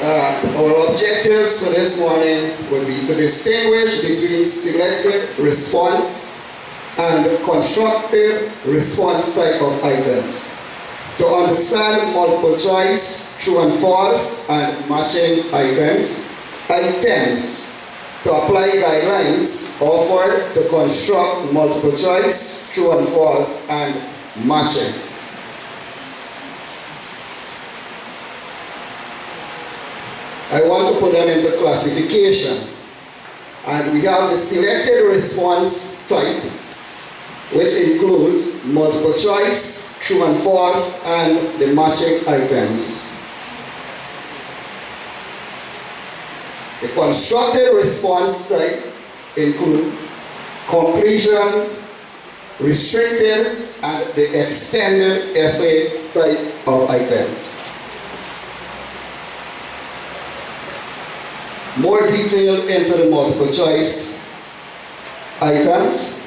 Our objectives for this morning would be to distinguish between selected response and constructive response type of items, to understand multiple choice, true and false, and matching items, to apply guidelines offered to construct multiple choice, true and false, and matching. I want to put them into classification. And we have the selected response type, which includes multiple choice, true and false, and the matching items. The constructed response type include completion, restricted, and the extended essay type of items. More detail into the multiple choice items.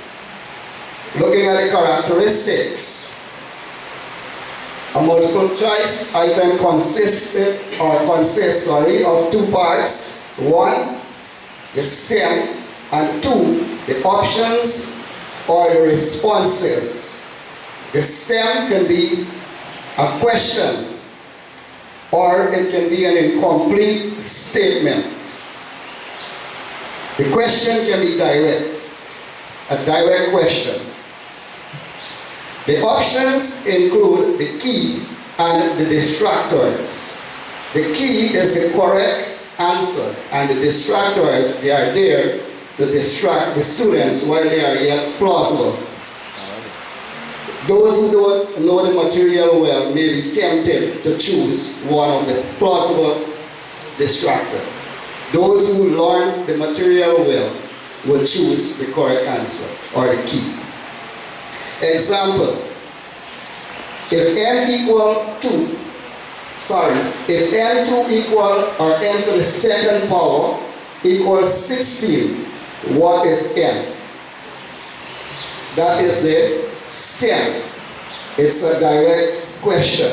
Looking at the characteristics. A multiple choice item consists of two parts. One, the stem, and two, the options or the responses. The stem can be a question or it can be an incomplete statement. The question can be direct, a direct question. The options include the key and the distractors. The key is the correct answer, and the distractors, they are there to distract the students while they are yet plausible. Those who don't know the material well may be tempted to choose one of the plausible distractors. Those who learn the material well will choose the correct answer or the key. Example, if n2 equal or n to the second power equals 16, what is n? That is the stem. It's a direct question.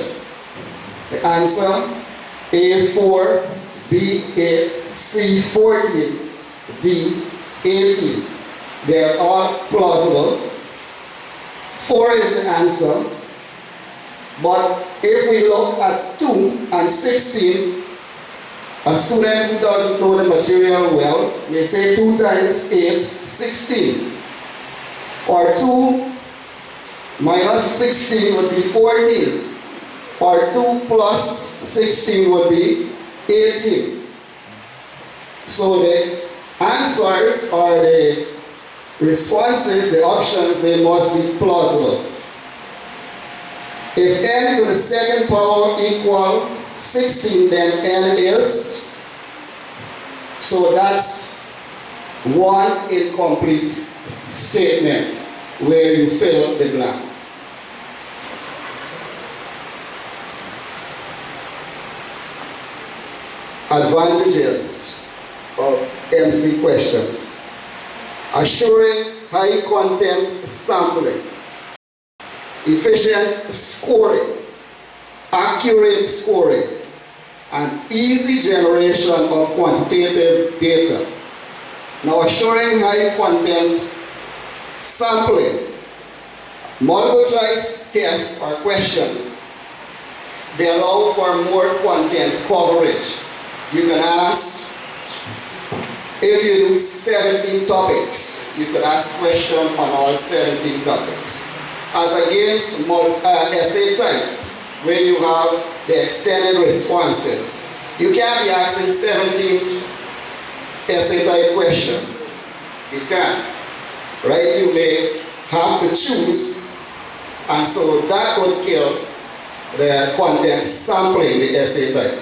The answer, A4, B8, C14, D18. They are all plausible. 4 is the answer. But if we look at 2 and 16, a student who doesn't know the material well may say 2 times 8, 16. Or 2 minus 16 would be 14. Or 2 plus 16 would be 18. So the answers or the responses, the options, they must be plausible. If n to the second power equal 16, then n is, so that's one incomplete statement where you fill the blank. Advantages of MC questions. Assuring high content sampling, efficient scoring, accurate scoring, and easy generation of quantitative data. Now, assuring high content sampling, multiple choice tests or questions, they allow for more content coverage. You can ask, if you do 17 topics, you could ask questions on all 17 topics. As against essay type, where you have the extended responses. You can't be asking 17 essay type questions. You can't. Right? You may have to choose, and so that would kill the content sampling the essay type.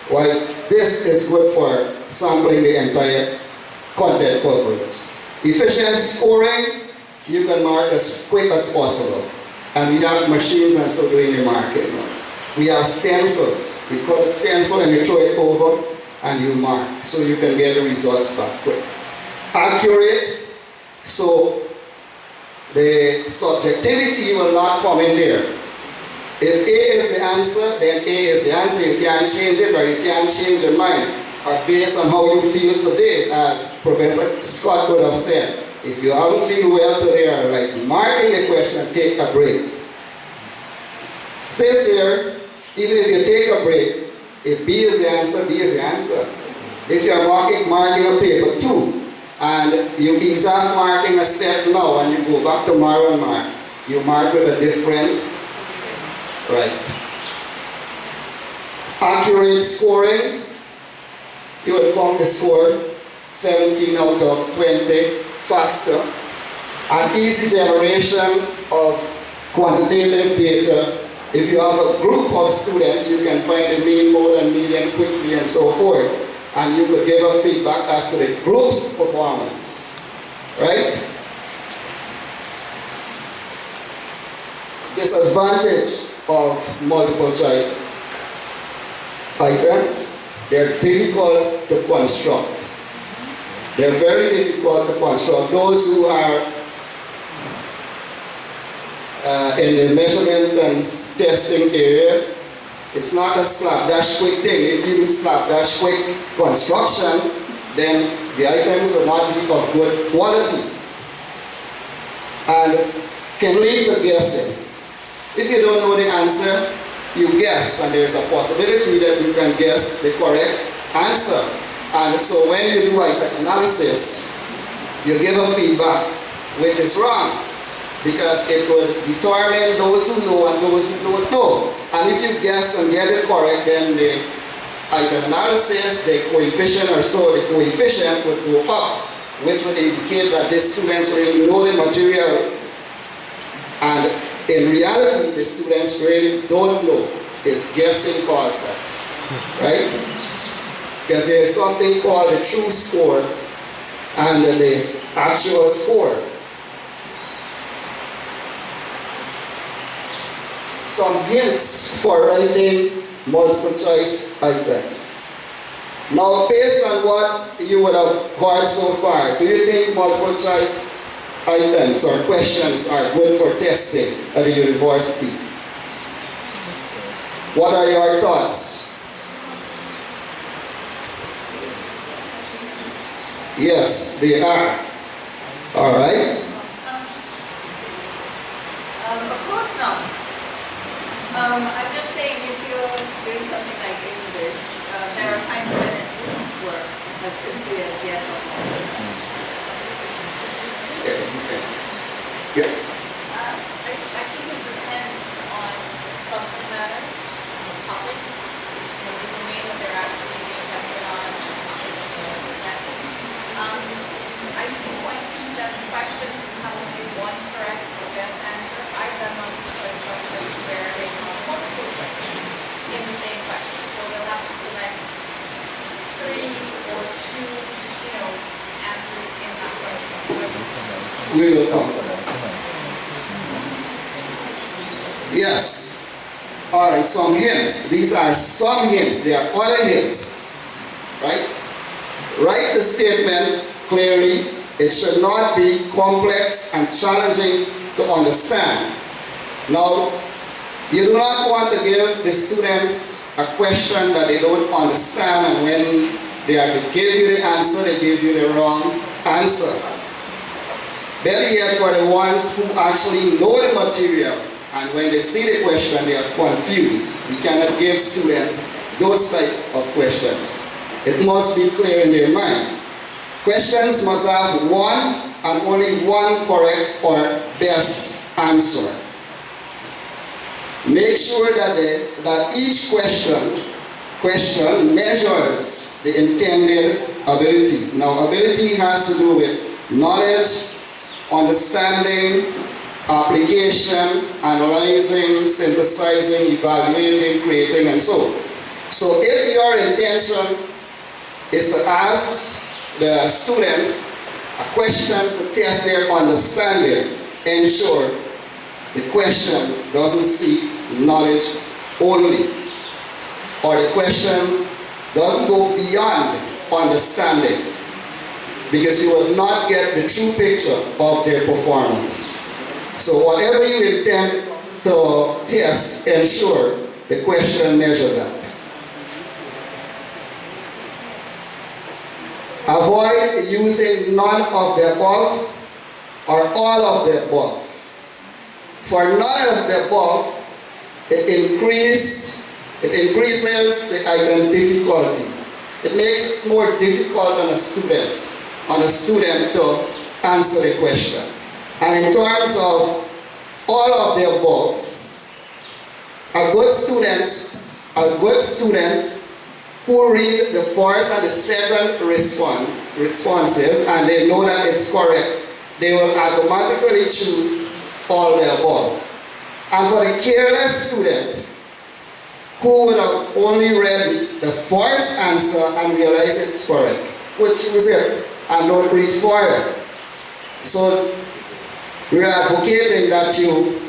While this is good for sampling the entire content coverage. Efficient scoring, you can mark as quick as possible. And we have machines and so doing the market now. We have stencils. You cut a stencil and you throw it over and you mark. So you can get the results back quick. Accurate, so the subjectivity will not come in there. If A is the answer, then A is the answer. You can't change it, or you can't change your mind. Or based on how you feel today, as Professor Scott would have said, if you haven't feel well today, or like marking the question, take a break. Says here, even if you take a break, if B is the answer, B is the answer. If you're marking a paper 2, and you exact marking a set now, and you go back tomorrow and mark, you mark with a different, right. Accurate scoring, you would count the score 17 out of 20, faster. An easy generation of quantitative data. If you have a group of students, you can find the mean, mode, and median quickly and so forth. And you could give a feedback as to the group's performance. Right? Disadvantage of multiple choice items. They're difficult to construct. They're very difficult to construct. Those who are in the measurement and testing area, it's not a slapdash quick thing. If you do slapdash quick construction, then the items will not be of good quality and can lead to guessing. If you don't know the answer, you guess, and there's a possibility that you can guess the correct answer. And so when you do item analysis, you give a feedback which is wrong, because it would determine those who know and those who don't know. And if you guess and get it correct, then the item analysis, the coefficient or so, the coefficient would go up, which would indicate that the students really know the material. And in reality, the students really don't know. It's guessing caused that, right? Because there is something called the true score and the actual score. Some hints for writing multiple choice item. Now, based on what you would have heard so far, do you think multiple choice items or questions are good for testing at the university? What are your thoughts? Yes, they are. All right. Of course not. I'm just saying, if you're doing something like English, there are times when it wouldn't work as simply as yes or no. Yeah, it depends. Yes. I think it depends on the subject matter, on the topic, the domain that they're actually being tested on, and the topic of the test. I see point 2 says questions is how only one correct or best answer. I've done multiple choice questions where they have multiple choices in the same question. So they'll have to select 3 or 2, answers in that question. So We will come to that. Yes. All right, some hints. These are some hints. There are other hints. Right? Write the statement clearly. It should not be complex and challenging to understand. Now, you do not want to give the students a question that they don't understand, and when they are to give you the answer, they give you the wrong answer. Better yet, for the ones who actually know the material, and when they see the question, they are confused. We cannot give students those type of questions. It must be clear in their mind. Questions must have one and only one correct or best answer. Make sure that each question measures the intended ability. Now, ability has to do with knowledge, understanding, application, analyzing, synthesizing, evaluating, creating, and so on. So if your intention is to ask the students a question to test their understanding, ensure the question doesn't seek knowledge only, or the question doesn't go beyond understanding, because you will not get the true picture of their performance. So whatever you intend to test, ensure the question measure that. Avoid using none of the above or all of the above. For none of the above, it increases the item difficulty. It makes it more difficult on a student to answer the question. And in terms of all of the above, a good student who read the first and the second responses and they know that it's correct, they will automatically choose all the above. And for the careless student who would have only read the first answer and realize it's correct, would choose it and don't read further. So we are advocating that you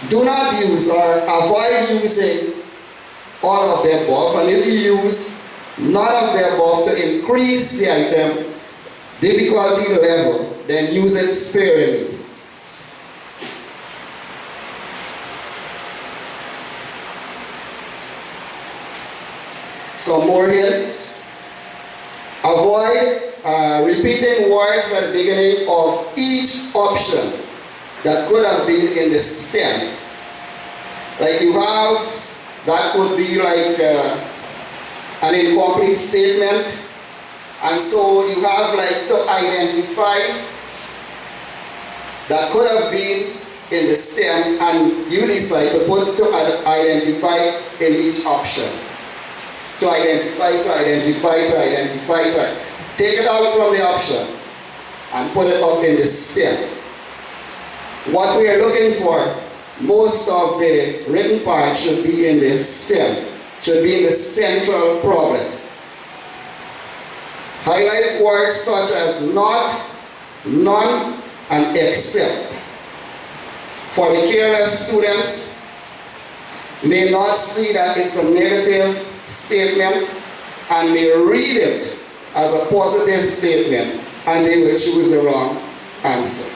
do not use or avoid using all of the above, and if you use none of the above to increase the item difficulty level, then use it sparingly. Some more hints. Avoid repeating words at the beginning of each option that could have been in the stem. Like you have, that would be like an incomplete statement. And so you have like to identify that could have been in the stem, and you decide to put to identify in each option. To identify. Take it out from the option and put it up in the stem. What we are looking for, most of the written part should be in the stem, should be in the central problem. Highlight words such as not, none, and except. For the careless students, may not see that it's a negative statement and may read it as a positive statement and they will choose the wrong answer.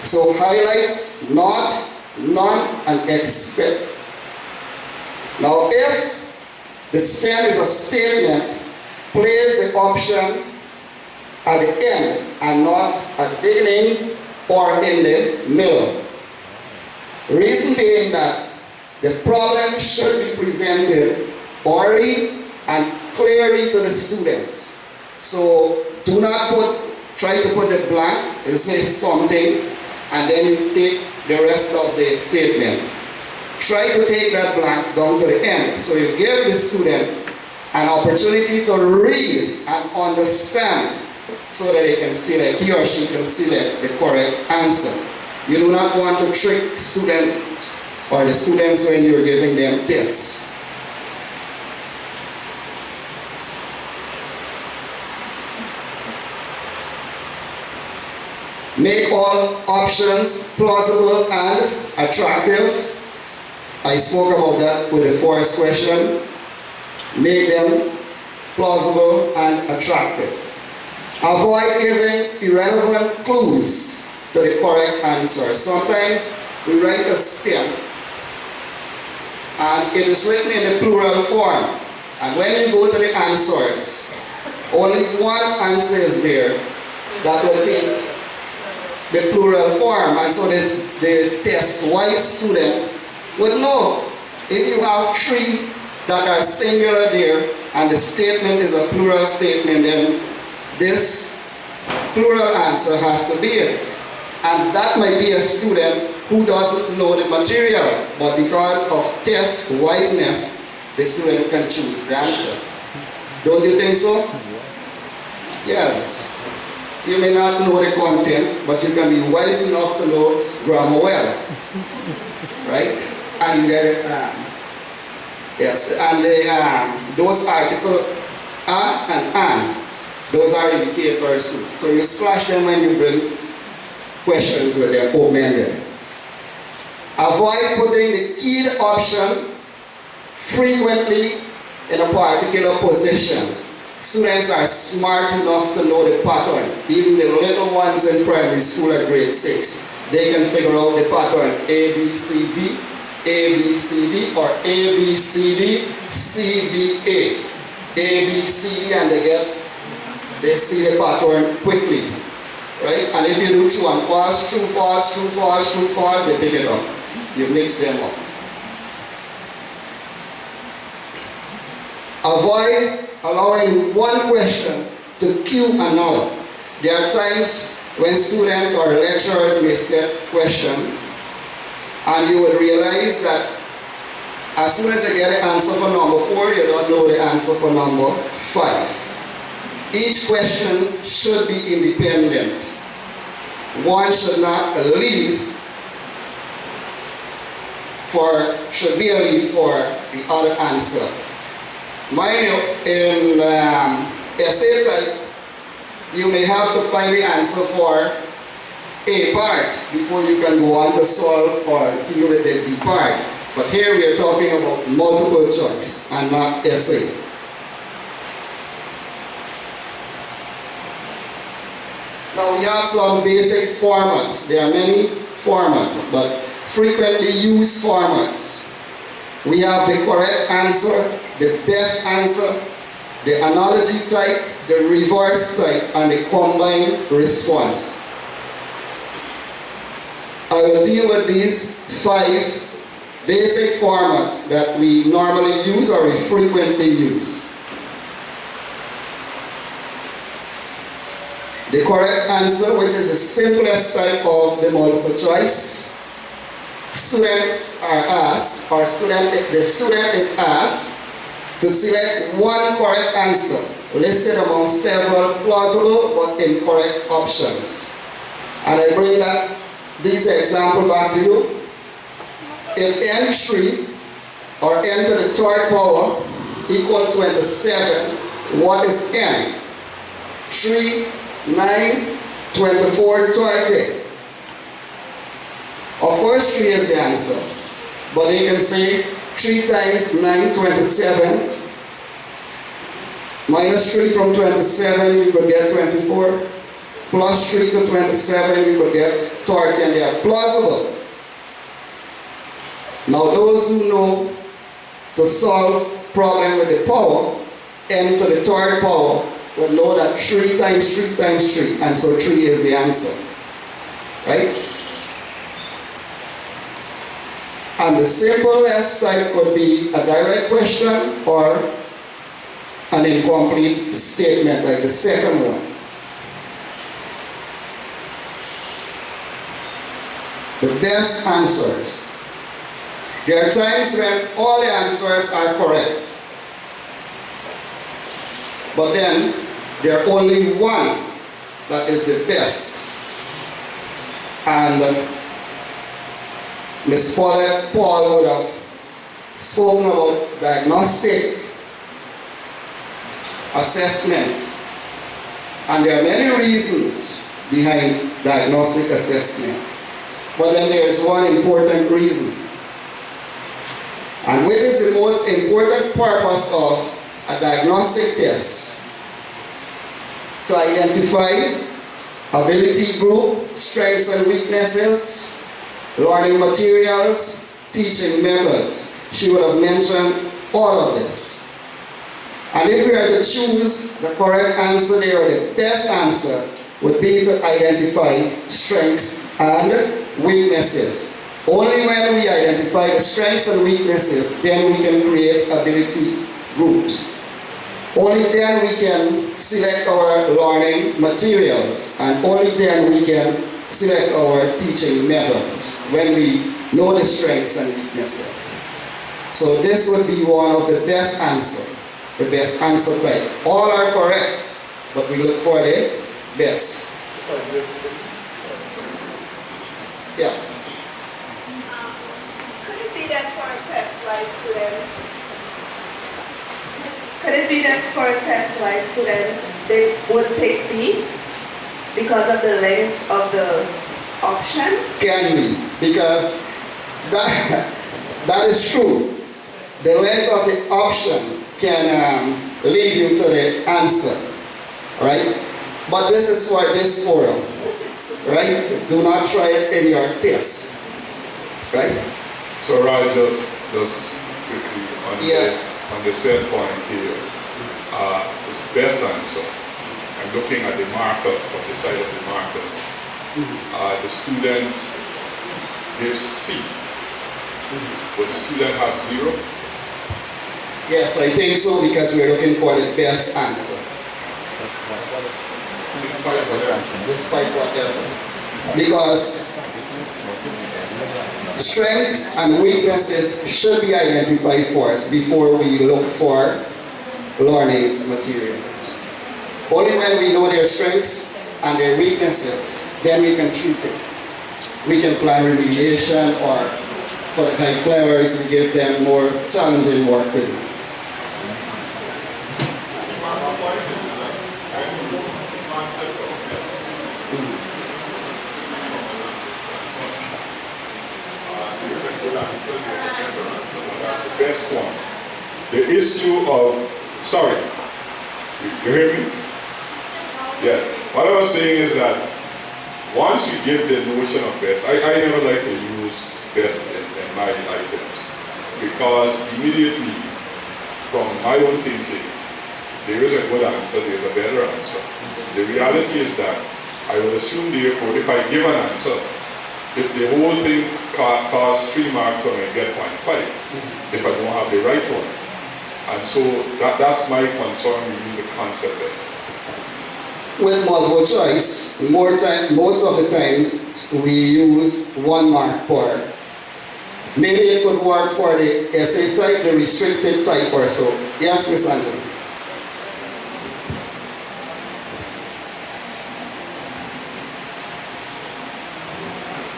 So highlight not, none, and except. Now if the stem is a statement, place the option at the end and not at the beginning or in the middle. Reason being that the problem should be presented orally and clearly to the student. So do not try to put it blank and say something and then you take the rest of the statement. Try to take that blank down to the end. So you give the student an opportunity to read and understand so that they can see that he or she can see that the correct answer. You do not want to trick student or the students when you're giving them tests. Make all options plausible and attractive. I spoke about that with the first question. Make them plausible and attractive. Avoid giving irrelevant clues to the correct answer. Sometimes we write a stem and it is written in the plural form. And when you go to the answers, only one answer is there that will take the plural form, and so the test-wise student would know. If you have three that are singular there and the statement is a plural statement, then this plural answer has to be it. And that might be a student who doesn't know the material, but because of test wiseness, the student can choose the answer. Don't you think so? Yes. You may not know the content, but you can be wise enough to know grammar well. Right? And you get it. Yes. And those articles, and an, those are indicators too. So you slash them when you bring questions with them open-ended. Avoid putting the keyed option frequently in a particular position. Students are smart enough to know the pattern, even the little ones in primary school at grade 6. they can figure out the patterns A, B, C, D, A, B, C, D, or A, B, C, D, C, B, A. A, B, C, D, and they see the pattern quickly, right? And if you do true and false, true, false, true, false, true, false, they pick it up. You mix them up. Avoid allowing one question to cue another. There are times when students or lecturers may set questions, and you will realize that as soon as you get the answer for number 4, you don't know the answer for number 5. Each question should be independent. One should not lead should be a lead for the other answer. Mind you, in essay type, you may have to find the answer for A part before you can go on to solve or deal with the B part. But here we are talking about multiple choice and not essay. Now we have some basic formats. There are many formats, but frequently used formats. We have the correct answer, the best answer, the analogy type, the reverse type, and the combined response. I will deal with these 5 basic formats that we normally use or we frequently use. The correct answer, which is the simplest type of the multiple choice. Students are asked, or the student is asked to select one correct answer listed among several plausible but incorrect options. And I bring this example back to you. If n3 or n to the 3rd power equal 27, what is n? 3, 9, 24, 30. Of course 3 is the answer. But you can say 3 times 9, 27. Minus 3 from 27, you could get 24. Plus 3 to 27, you could get 30, and they are plausible. Now those who know to solve problem with the power, n to the 3rd power, will know that 3 times 3 times 3, and so 3 is the answer. Right? And the simplest type could be a direct question or an incomplete statement, like the second one. The best answers. There are times when all the answers are correct, but then there are only one that is the best. And Ms. Paul would have spoken about diagnostic assessment. And there are many reasons behind diagnostic assessment. But then there is one important reason. And which is the most important purpose of a diagnostic test? To identify ability group, strengths and weaknesses, learning materials, teaching methods. She would have mentioned all of this. And if we are to choose the correct answer there, or the best answer would be to identify strengths and weaknesses. Only when we identify the strengths and weaknesses, then we can create ability groups. Only then we can select our learning materials, and only then we can select our teaching methods, when we know the strengths and weaknesses. So this would be one of the best answers, the best answer type. All are correct, but we look for the best. Yes. Could it be that for a test-wise student? Could it be that for a test-wise student, they would pick B because of the length of the option? Can be, because that is true. The length of the option can lead you to the answer, right? But this is for this forum. right? Do not try it in your test, right? So Raj, just quickly on Yes. on the third point here, this best answer. I'm looking at the marker of the side of the marker. The student gives C. Would the student have 0? Yes, I think so, because we're looking for the best answer, Despite whatever. despite whatever. Because strengths and weaknesses should be identified first before we look for learning material. Only when we know their strengths and their weaknesses, then we can treat it. We can plan remediation, or for the high flyers, we give them more challenging work to do. That's the best one. The issue of, sorry, you hear me? Yes. What I was saying is that once you give the notion of best, I never like to use best in my items, because immediately from my own thinking, there is a good answer, there is a better answer. The reality is that I would assume, therefore, if I give an answer, if the whole thing costs 3 marks, I may get 1.5 if I don't have the right one. And so that's my concern. We use a concept best. With multiple choice, most of the time we use 1 mark per. Maybe it could work for the essay type, the restricted type or so. Yes, Ms. Angela.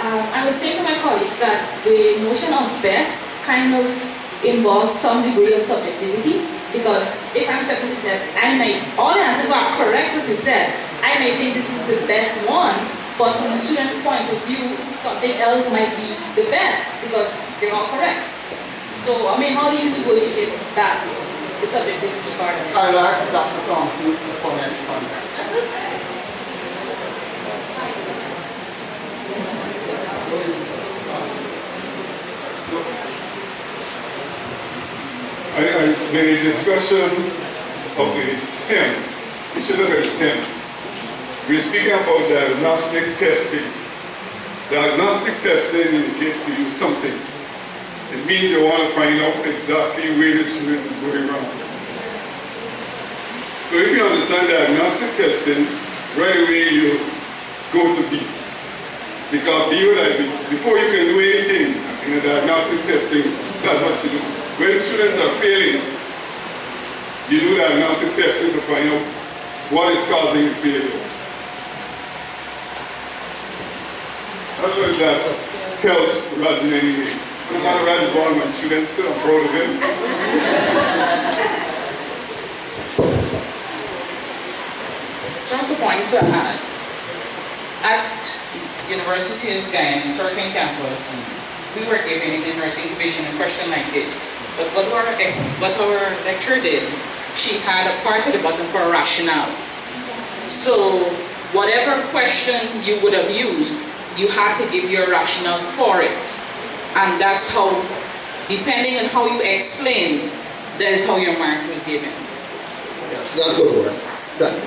I was saying to my colleagues that the notion of best kind of involves some degree of subjectivity, because if I'm accepting the test, all the answers are correct as you said. I may think this is the best one, but from the student's point of view, something else might be the best because they're all correct. So, I mean, how do you negotiate that, the subjectivity part of it? I'll ask Dr. Thompson to comment on that. The discussion of the STEM, we should look at STEM. We're speaking about diagnostic testing. Diagnostic testing indicates to you something. It means you want to find out exactly where the student is going wrong. So if you understand diagnostic testing, right away you go to B. Because B would have been, before you can do anything in a diagnostic testing, that's what you do. When students are failing, you do diagnostic testing to find out what is causing failure. I don't know if that helps rather than anything. I'm not right about my students, so I'm proud of them. Just a point to add. At University of Guyana, Turkey campus, we were given in the nursing division a question like this. But what our lecturer did, she had a part at the bottom for a rationale. So whatever question you would have used, you had to give your rationale for it. And that's how, depending on how you explain, that is how your mark will be given. Yes, that could work. Done.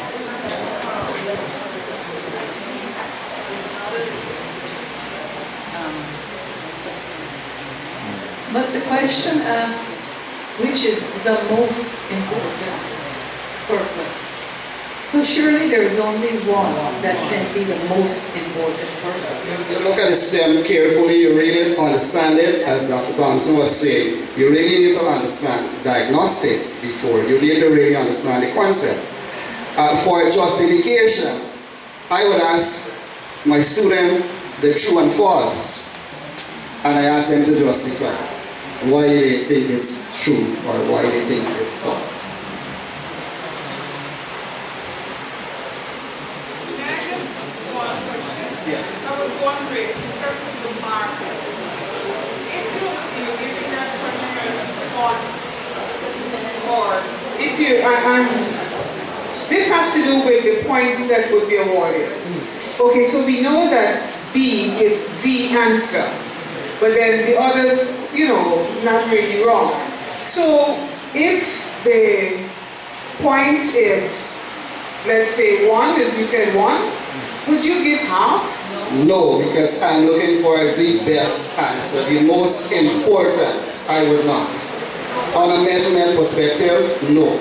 But the question asks, which is the most important purpose? So surely there is only one that can be the most important purpose. You look at the STEM carefully, you really understand it, as Dr. Thompson was saying. You really need to understand diagnostic before. You need to really understand the concept. For justification, I would ask my student the true and false, and I ask them to justify why they think it's true or why they think it's false. Yes. I was wondering, in terms of the market, if you're giving that question on board, this has to do with the points that would be awarded. Okay, so we know that B is the answer, but then the others, not really wrong. So if the point is, let's say 1, as you said 1, would you give half? No, because I'm looking for the best answer, the most important. I would not. On a measurement perspective, no.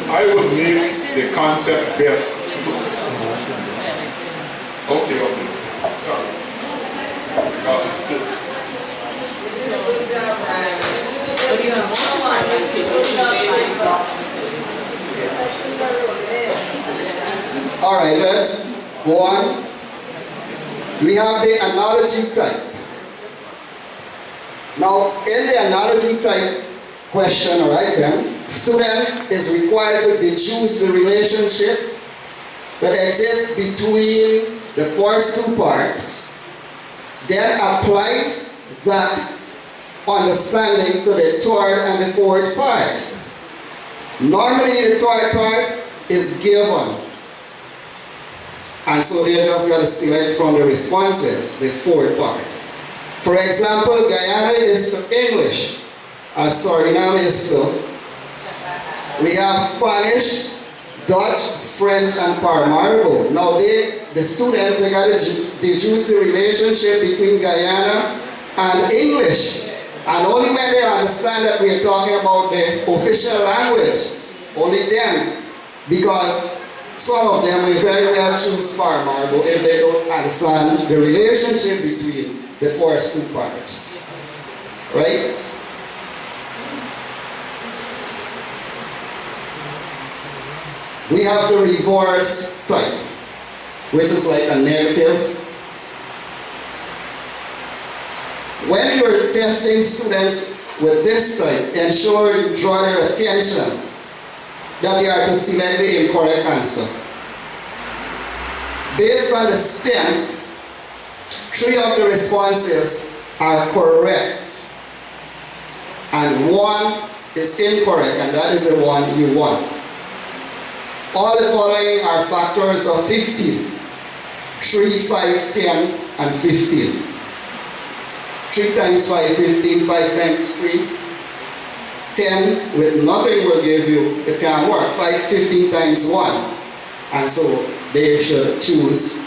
I would make the concept best. Okay. Sorry. All right, let's go on. We have the analogy type. Now, in the analogy type question or item, student is required to deduce the relationship that exists between the first two parts, then apply that understanding to the third and the fourth part. Normally, the third part is given, and so they just got to select from the responses the fourth part. For example, Guyana is to English, Suriname is to. We have Spanish, Dutch, French, and Paramaribo. Now the students, they got to deduce the relationship between Guyana and English. And only when they understand that we are talking about the official language, only then, because some of them will very well choose Paramaribo if they don't understand the relationship between the first two parts. Right? We have the reverse type, which is like a negative. When you're testing students with this type, ensure you draw their attention that they are to select the incorrect answer. Based on the STEM, 3 of the responses are correct, and 1 is incorrect, and that is the one you want. All the following are factors of 15. 3, 5, 10, and 15. 3 times 5, 15, 5 times 3. 10 with nothing will give you, it can't work. 15 times 1. And so they should choose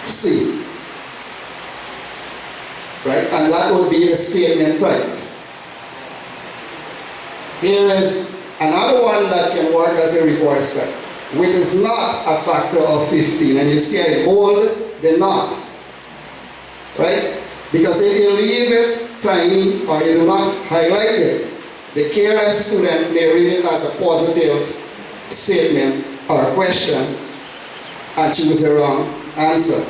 C. Right? And that would be the statement type. Here is another one that can work as a reverse type, which is not a factor of 15. And you see I bold the not. Right? Because if you leave it tiny or you do not highlight it, the careless student may read it as a positive statement or a question and choose the wrong answer.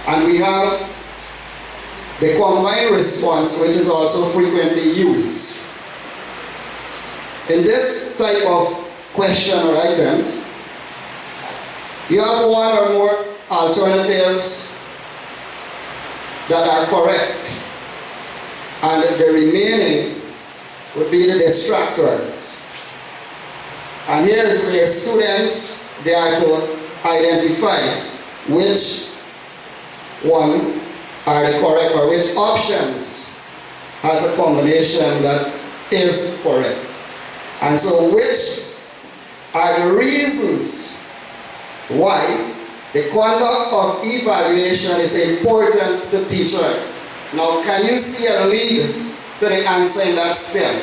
And we have the combined response, which is also frequently used. In this type of question or items, you have 1 or more alternatives that are correct, and the remaining would be the distractors. And here is where students, they are to identify which ones are the correct, or which options has a combination that is correct. And so which are the reasons why the conduct of evaluation is important to teachers. Now, can you see a lead to the answer in that step?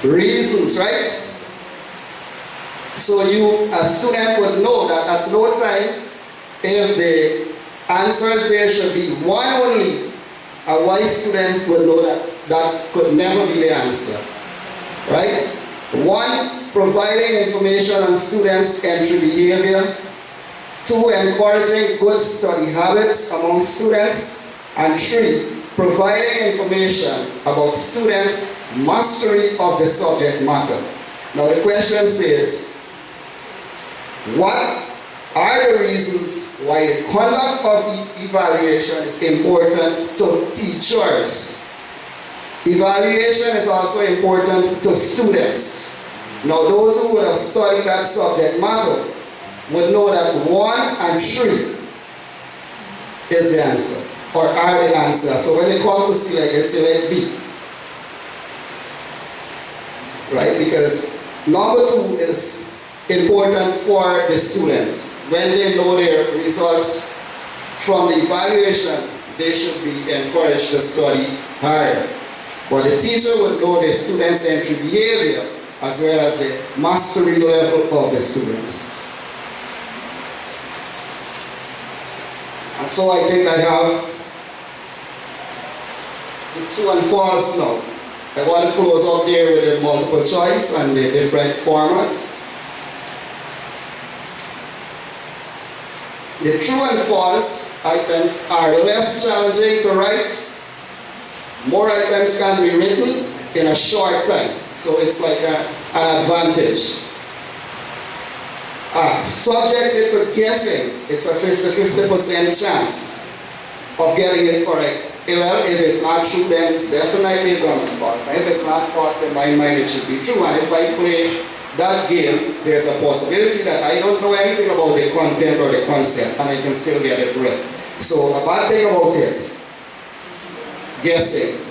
Reasons, right? So you, a student, would know that at no time, if the answers there should be 1 only, a wise student would know that that could never be the answer. Right? 1, providing information on students' entry behavior. 2, encouraging good study habits among students. And 3, providing information about students' mastery of the subject matter. Now the question says, what are the reasons why the conduct of evaluation is important to teachers. Evaluation is also important to students. Now, those who would have studied that subject matter would know that 1 and 3 is the answer, or are the answer. So when they come to select, they select B. Right? Because number 2 is important for the students. When they know their results from the evaluation, they should be encouraged to study harder. But the teacher would know the student-centric behavior as well as the mastery level of the students. And so I think I have the true and false now. I want to close up there with the multiple choice and the different formats. The true and false items are less challenging to write. More items can be written in a short time. So it's like an advantage. Subjected to guessing, it's a 50-50% chance of getting it correct. Well, if it's not true, then it's definitely going to be false. And if it's not false, in my mind, it should be true. And if I play that game, there's a possibility that I don't know anything about the content or the concept, and I can still get it right. So, a bad thing about it, guessing.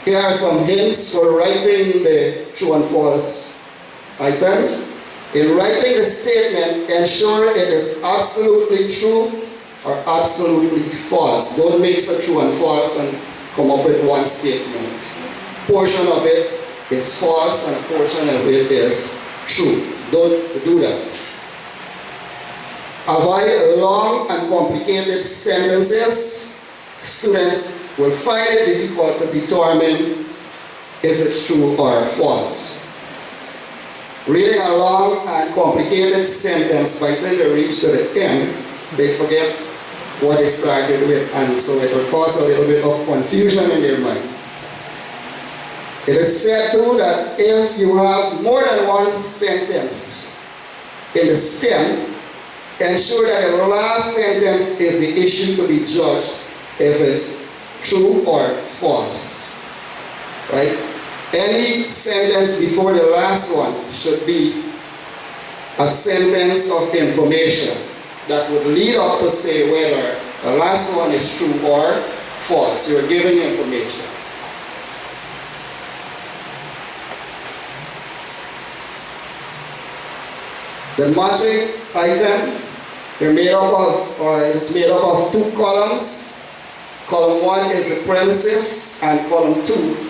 Here are some hints for writing the true and false items. In writing the statement, ensure it is absolutely true or absolutely false. Don't mix a true and false and come up with one statement. Portion of it is false and a portion of it is true. Don't do that. Avoid long and complicated sentences. Students will find it difficult to determine if it's true or false. Reading a long and complicated sentence by the time they reach to the end, they forget what they started with, and so it will cause a little bit of confusion in their mind. It is said too that if you have more than one sentence in the stem, ensure that the last sentence is the issue to be judged if it's true or false. Right? Any sentence before the last one should be a sentence of information that would lead up to say whether the last one is true or false. You're giving information. The matching items are made up of, or it is made up of 2 columns. Column 1 is the premises, and column 2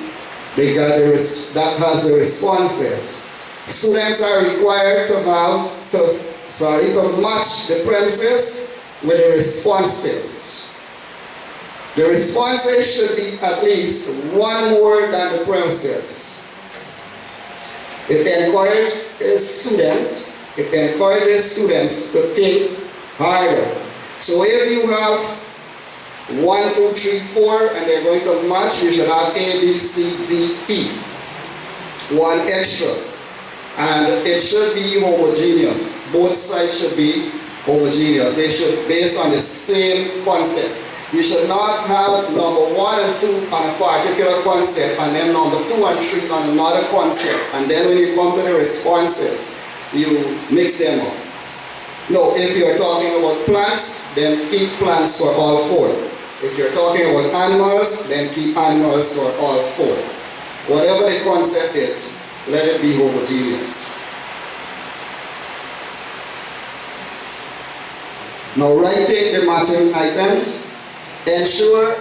that has the responses. Students are required to match the premises with the responses. The responses should be at least one more than the premises. It encourages students to think harder. So if you have 1, 2, 3, 4, and they're going to match, you should have A, B, C, D, E. 1 extra. And it should be homogeneous. Both sides should be homogeneous. They should be based on the same concept. You should not have number 1 and 2 on a particular concept, and then number 2 and 3 on another concept. And then when you come to the responses, you mix them up. No, if you're talking about plants, then keep plants for all 4. If you're talking about animals, then keep animals for all 4. Whatever the concept is, let it be homogeneous. Now, writing the matching items, ensure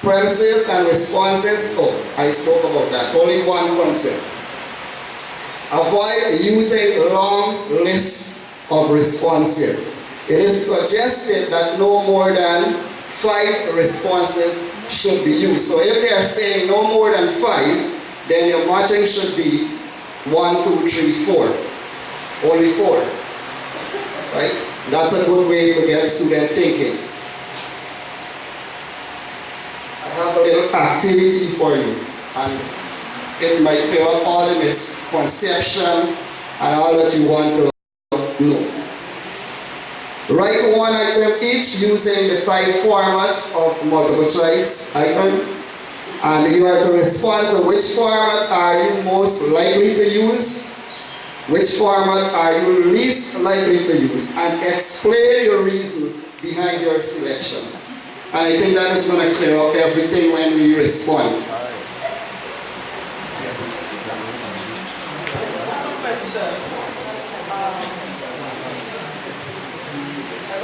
premises and responses. Oh, I spoke about that. Only one concept. Avoid using long lists of responses. It is suggested that no more than 5 responses should be used. So if they are saying no more than 5, then your matching should be 1, 2, 3, 4. Only 4. Right? That's a good way to get student thinking. I have a little activity for you, and it might clear up all the misconception and all that you want to know. Write one item each using the 5 formats of multiple choice item, and you are to respond to which format are you most likely to use, which format are you least likely to use, and explain your reason behind your selection. And I think that is going to clear up everything when we respond.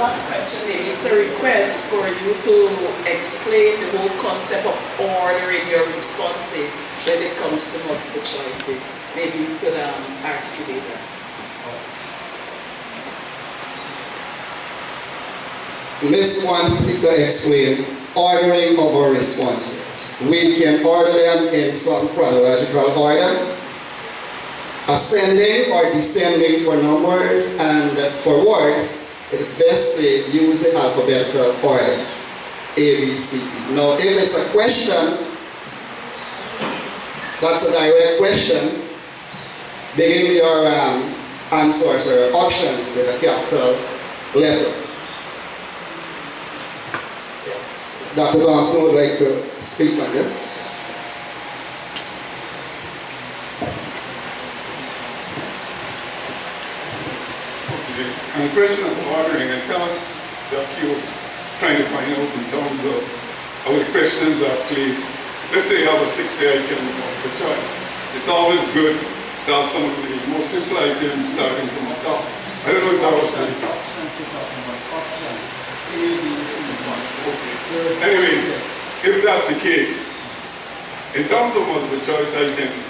I have a question. It's a request for you to explain the whole concept of ordering your responses when it comes to multiple choices. Maybe you could articulate that. Ms. wants me to explain ordering of our responses. We can order them in some chronological order, ascending or descending for numbers, and for words, it is best to use the alphabetical order, A, B, C, D. Now, if it's a question, that's a direct question, begin your answers or options with a capital letter. Yes. Dr. Thompson would like to speak on this. And the question of ordering, I thought that he was trying to find out in terms of how the questions are placed. Let's say you have a 60 item of choice. It's always good to have some of the more simple items starting from the top. I don't know if that was options. You're talking about options. A, B, C, okay. Anyway, if that's the case, in terms of multiple choice items,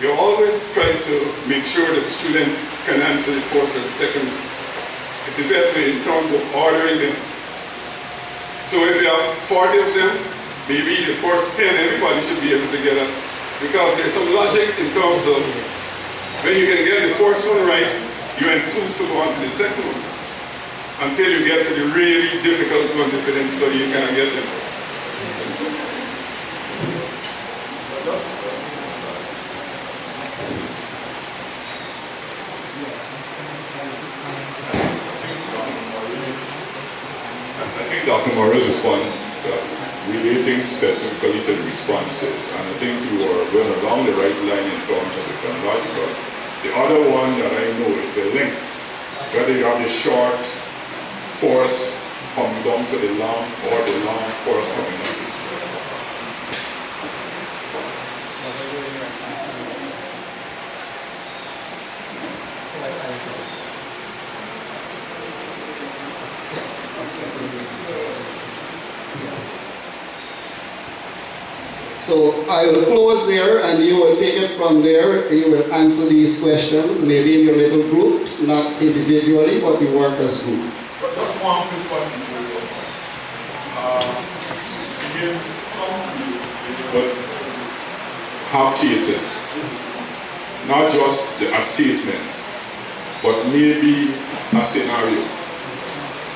you always try to make sure that students can answer the first or the second. It's the best way in terms of ordering them. So if you have 40 of them, maybe the first 10, everybody should be able to get it. Because there's some logic in terms of when you can get the first one right, you enthuse to go on to the second one. Until you get to the really difficult one, if you didn't study, you cannot get them. I think Dr. Morris responded relating specifically to the responses, and I think you are going along the right line in terms of the chronological. The other one that I know is the length, whether you have the short force coming down to the long or the long force coming down to the short. So I will close there and you will take it from there. You will answer these questions, maybe in your little groups, not individually, but you work as a group. But just one quick point. Again, some but have cases, not just a statement, but maybe a scenario.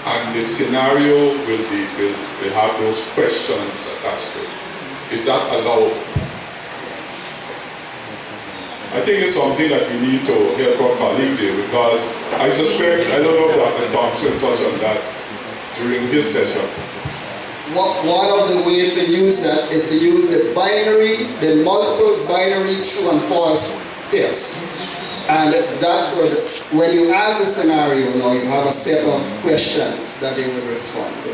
And the scenario will have those questions attached to it. Is that allowed? I think it's something that we need to help our colleagues here, because I suspect, I don't know if Dr. Thompson touched on that during his session. One of the ways to use that is to use the multiple binary true and false test. And that would, when you ask a scenario, now you have a set of questions that they will respond to.